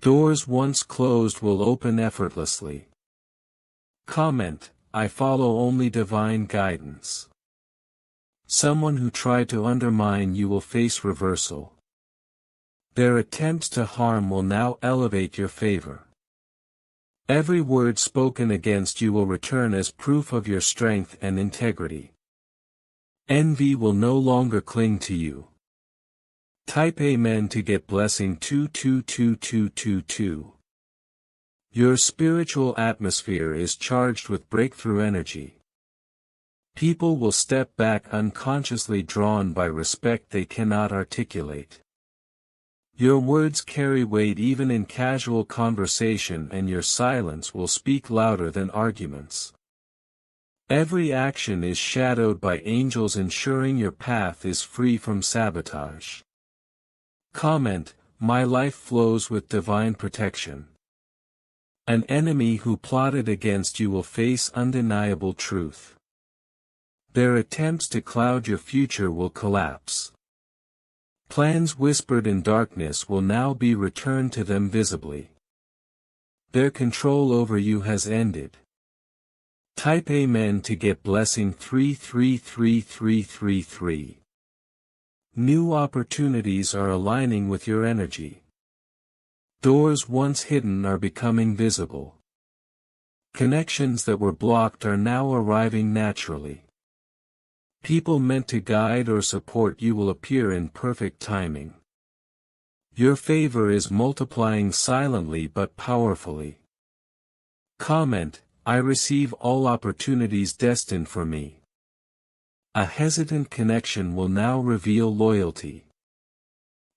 Doors once closed will open effortlessly. Comment, I follow only divine guidance. Someone who tried to undermine you will face reversal. Their attempts to harm will now elevate your favor. Every word spoken against you will return as proof of your strength and integrity. Envy will no longer cling to you. Type Amen to get blessing 222222. Your spiritual atmosphere is charged with breakthrough energy. People will step back unconsciously, drawn by respect they cannot articulate. Your words carry weight even in casual conversation, and your silence will speak louder than arguments. Every action is shadowed by angels, ensuring your path is free from sabotage. Comment, my life flows with divine protection. An enemy who plotted against you will face undeniable truth. Their attempts to cloud your future will collapse. Plans whispered in darkness will now be returned to them visibly. Their control over you has ended. Type Amen to get blessing 333333. New opportunities are aligning with your energy. Doors once hidden are becoming visible. Connections that were blocked are now arriving naturally. People meant to guide or support you will appear in perfect timing. Your favor is multiplying silently but powerfully. Comment: I receive all opportunities destined for me. A hesitant connection will now reveal loyalty.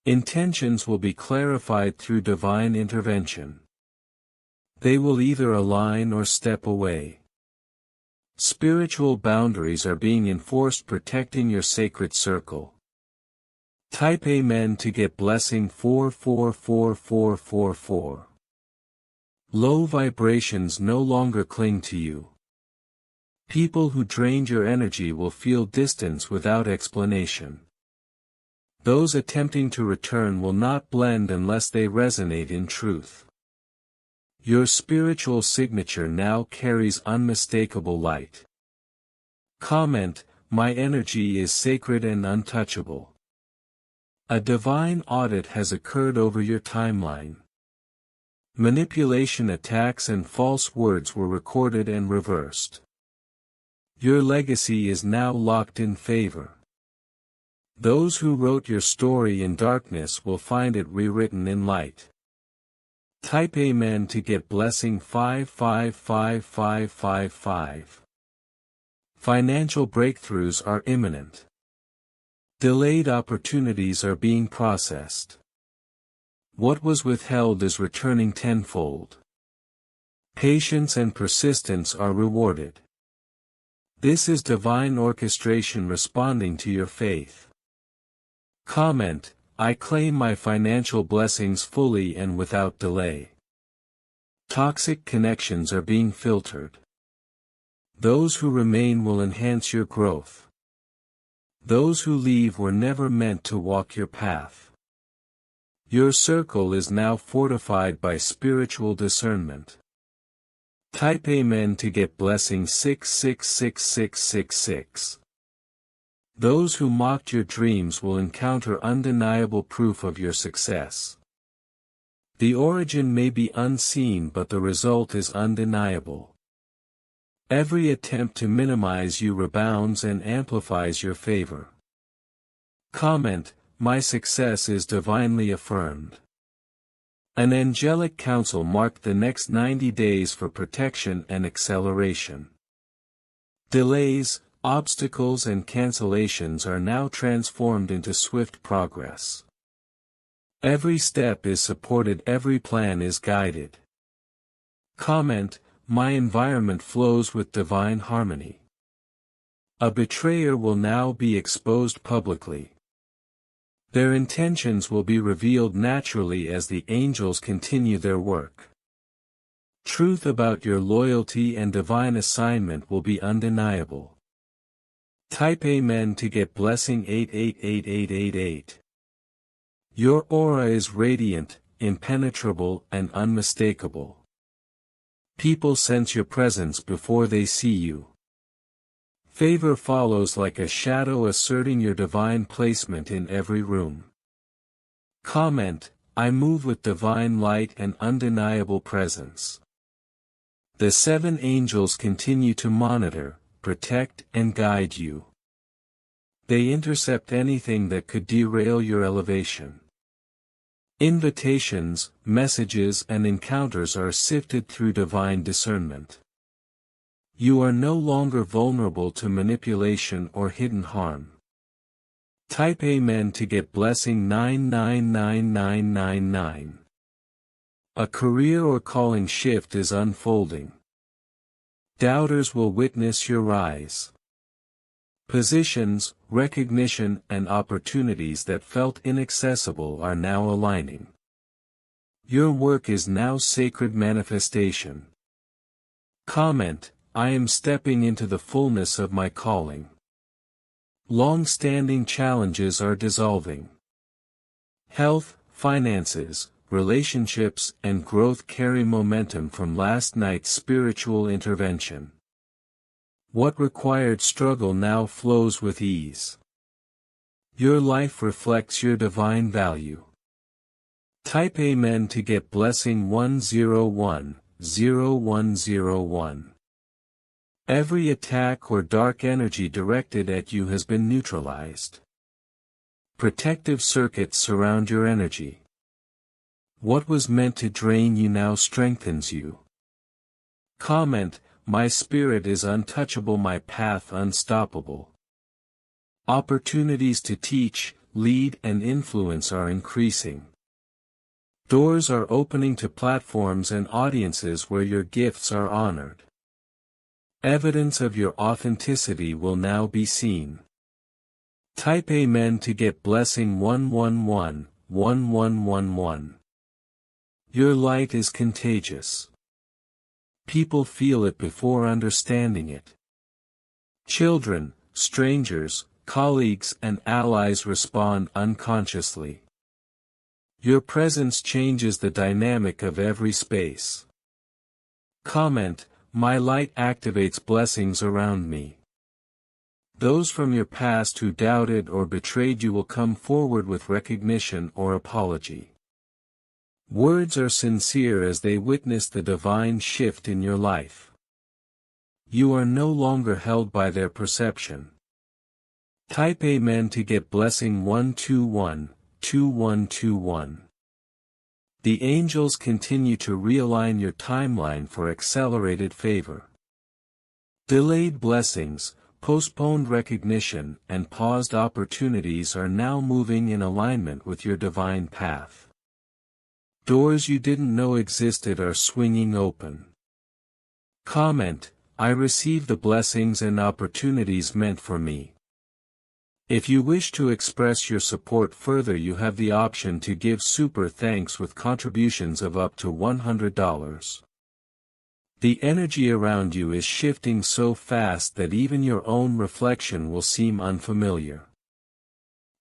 Intentions will be clarified through divine intervention. They will either align or step away. Spiritual boundaries are being enforced, protecting your sacred circle. Type Amen to get blessing 444444. Low vibrations no longer cling to you. People who drained your energy will feel distance without explanation. Those attempting to return will not blend unless they resonate in truth. Your spiritual signature now carries unmistakable light. Comment: my energy is sacred and untouchable. A divine audit has occurred over your timeline. Manipulation attacks and false words were recorded and reversed. Your legacy is now locked in favor. Those who wrote your story in darkness will find it rewritten in light. Type Amen to get blessing 555555. Financial breakthroughs are imminent. Delayed opportunities are being processed. What was withheld is returning tenfold. Patience and persistence are rewarded. This is divine orchestration responding to your faith. Comment: I claim my financial blessings fully and without delay. Toxic connections are being filtered. Those who remain will enhance your growth. Those who leave were never meant to walk your path. Your circle is now fortified by spiritual discernment. Type Amen to get blessing 666666. Those who mocked your dreams will encounter undeniable proof of your success. The origin may be unseen, but the result is undeniable. Every attempt to minimize you rebounds and amplifies your favor. Comment: my success is divinely affirmed. An angelic counsel marked the next 90 days for protection and acceleration. Delays, obstacles and cancellations are now transformed into swift progress. Every step is supported, every plan is guided. Comment: my environment flows with divine harmony. A betrayer will now be exposed publicly. Their intentions will be revealed naturally as the angels continue their work. Truth about your loyalty and divine assignment will be undeniable. Type Amen to get blessing 888888. Your aura is radiant, impenetrable and unmistakable. People sense your presence before they see you. Favor follows like a shadow, asserting your divine placement in every room. Comment: I move with divine light and undeniable presence. The 7 angels continue to monitor, protect and guide you. They intercept anything that could derail your elevation. Invitations, messages and encounters are sifted through divine discernment. You are no longer vulnerable to manipulation or hidden harm. Type Amen to get blessing 999999. A career or calling shift is unfolding. Doubters will witness your rise. Positions, recognition and opportunities that felt inaccessible are now aligning. Your work is now sacred manifestation. Comment: I am stepping into the fullness of my calling. Long-standing challenges are dissolving. Health, finances, relationships and growth carry momentum from last night's spiritual intervention. What required struggle now flows with ease. Your life reflects your divine value. Type Amen to get blessing 1010101. Every attack or dark energy directed at you has been neutralized. Protective circuits surround your energy. What was meant to drain you now strengthens you. Comment, my spirit is untouchable, my path unstoppable. Opportunities to teach, lead and influence are increasing. Doors are opening to platforms and audiences where your gifts are honored. Evidence of your authenticity will now be seen. Type Amen to get blessing 1111111. Your light is contagious. People feel it before understanding it. Children, strangers, colleagues and allies respond unconsciously. Your presence changes the dynamic of every space. Comment, my light activates blessings around me. Those from your past who doubted or betrayed you will come forward with recognition or apology. Words are sincere as they witness the divine shift in your life. You are no longer held by their perception. Type Amen to get blessing 1212121. The angels continue to realign your timeline for accelerated favor. Delayed blessings, postponed recognition, and paused opportunities are now moving in alignment with your divine path. Doors you didn't know existed are swinging open. Comment, I receive the blessings and opportunities meant for me. If you wish to express your support further, you have the option to give super thanks with contributions of up to $100. The energy around you is shifting so fast that even your own reflection will seem unfamiliar.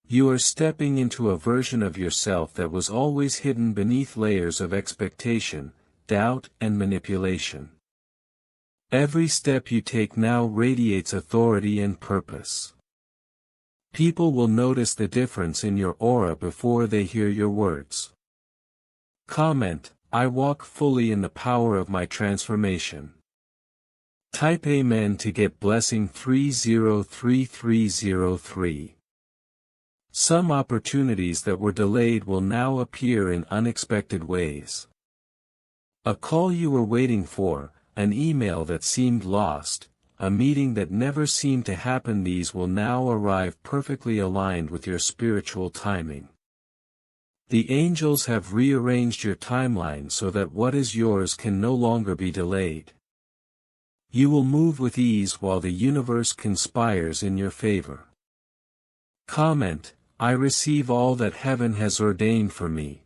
You are stepping into a version of yourself that was always hidden beneath layers of expectation, doubt, and manipulation. Every step you take now radiates authority and purpose. People will notice the difference in your aura before they hear your words. Comment, I walk fully in the power of my transformation. Type Amen to get blessing 303303. Some opportunities that were delayed will now appear in unexpected ways. A call you were waiting for, an email that seemed lost, a meeting that never seemed to happen, these will now arrive perfectly aligned with your spiritual timing. The angels have rearranged your timeline so that what is yours can no longer be delayed. You will move with ease while the universe conspires in your favor. Comment, I receive all that heaven has ordained for me.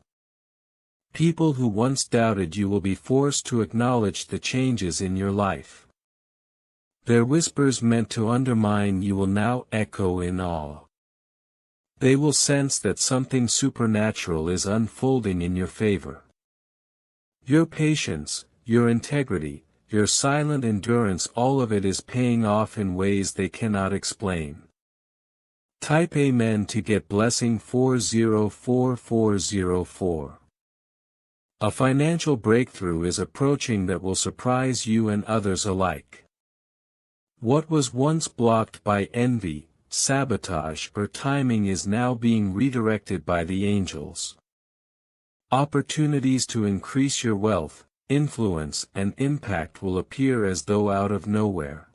People who once doubted you will be forced to acknowledge the changes in your life. Their whispers meant to undermine you will now echo in awe. They will sense that something supernatural is unfolding in your favor. Your patience, your integrity, your silent endurance, all of it is paying off in ways they cannot explain. Type Amen to get blessing 404404. A financial breakthrough is approaching that will surprise you and others alike. What was once blocked by envy, sabotage, or timing is now being redirected by the angels. Opportunities to increase your wealth, influence, and impact will appear as though out of nowhere.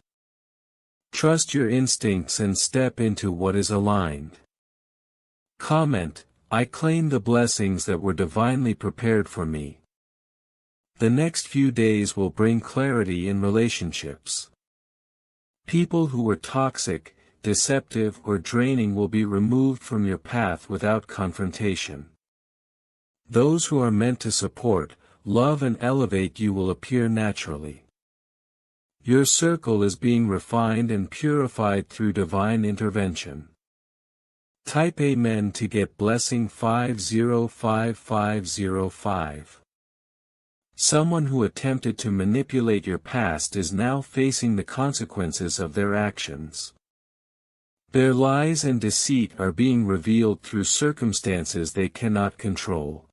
Trust your instincts and step into what is aligned. Comment, I claim the blessings that were divinely prepared for me. The next few days will bring clarity in relationships. People who were toxic, deceptive, or draining will be removed from your path without confrontation. Those who are meant to support, love, and elevate you will appear naturally. Your circle is being refined and purified through divine intervention. Type Amen to get blessing 505505. Someone who attempted to manipulate your past is now facing the consequences of their actions. Their lies and deceit are being revealed through circumstances they cannot control.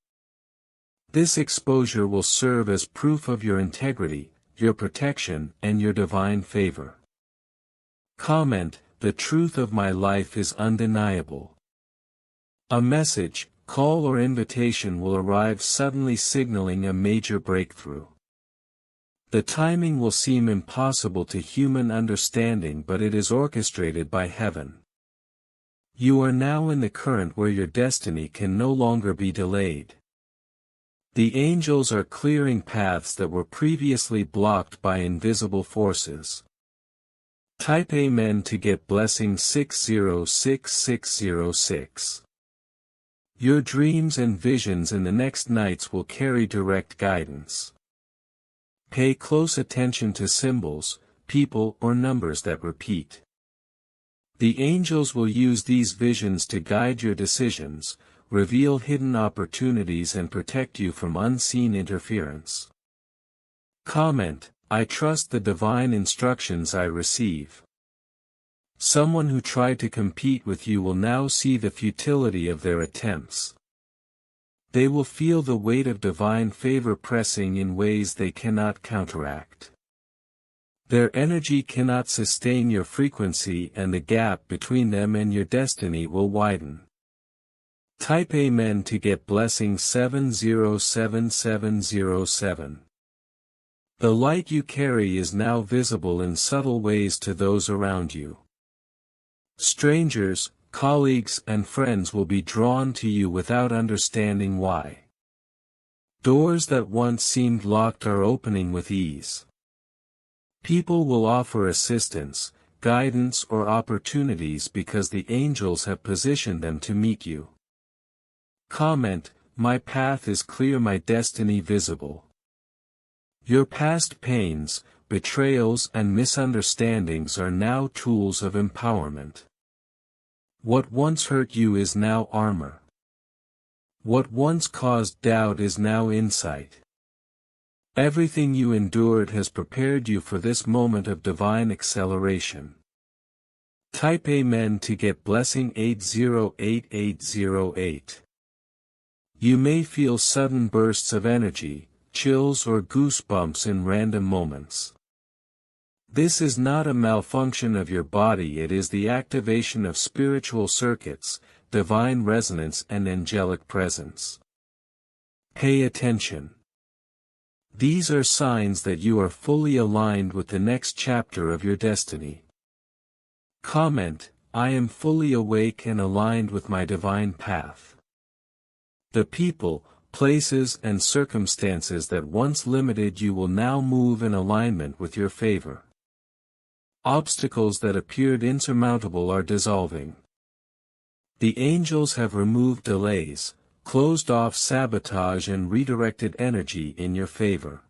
This exposure will serve as proof of your integrity, your protection, and your divine favor. Comment: the truth of my life is undeniable. A message, call or invitation will arrive suddenly, signaling a major breakthrough. The timing will seem impossible to human understanding, but it is orchestrated by heaven. You are now in the current where your destiny can no longer be delayed. The angels are clearing paths that were previously blocked by invisible forces. Type Amen to get blessing 606606. Your dreams and visions in the next nights will carry direct guidance. Pay close attention to symbols, people, or numbers that repeat. The angels will use these visions to guide your decisions, reveal hidden opportunities, and protect you from unseen interference. Comment: I trust the divine instructions I receive. Someone who tried to compete with you will now see the futility of their attempts. They will feel the weight of divine favor pressing in ways they cannot counteract. Their energy cannot sustain your frequency, and the gap between them and your destiny will widen. Type Amen to get blessing 707707. The light you carry is now visible in subtle ways to those around you. Strangers, colleagues, and friends will be drawn to you without understanding why. Doors that once seemed locked are opening with ease. People will offer assistance, guidance, or opportunities because the angels have positioned them to meet you. Comment: my path is clear, my destiny visible. Your past pains, betrayals, and misunderstandings are now tools of empowerment. What once hurt you is now armor. What once caused doubt is now insight. Everything you endured has prepared you for this moment of divine acceleration. Type Amen to get blessing 808808. You may feel sudden bursts of energy, chills, or goosebumps in random moments. This is not a malfunction of your body, it is the activation of spiritual circuits, divine resonance, and angelic presence. Pay attention. These are signs that you are fully aligned with the next chapter of your destiny. Comment: I am fully awake and aligned with my divine path. The people, places, and circumstances that once limited you will now move in alignment with your favor. Obstacles that appeared insurmountable are dissolving. The angels have removed delays, closed off sabotage, and redirected energy in your favor.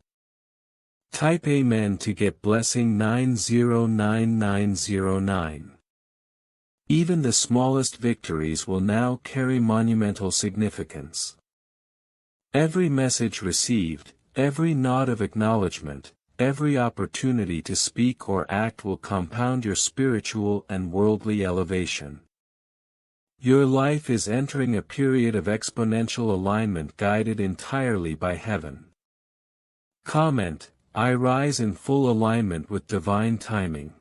Type Amen to get blessing 909909. Even the smallest victories will now carry monumental significance. Every message received, every nod of acknowledgement, every opportunity to speak or act will compound your spiritual and worldly elevation. Your life is entering a period of exponential alignment guided entirely by heaven. Comment: I rise in full alignment with divine timing.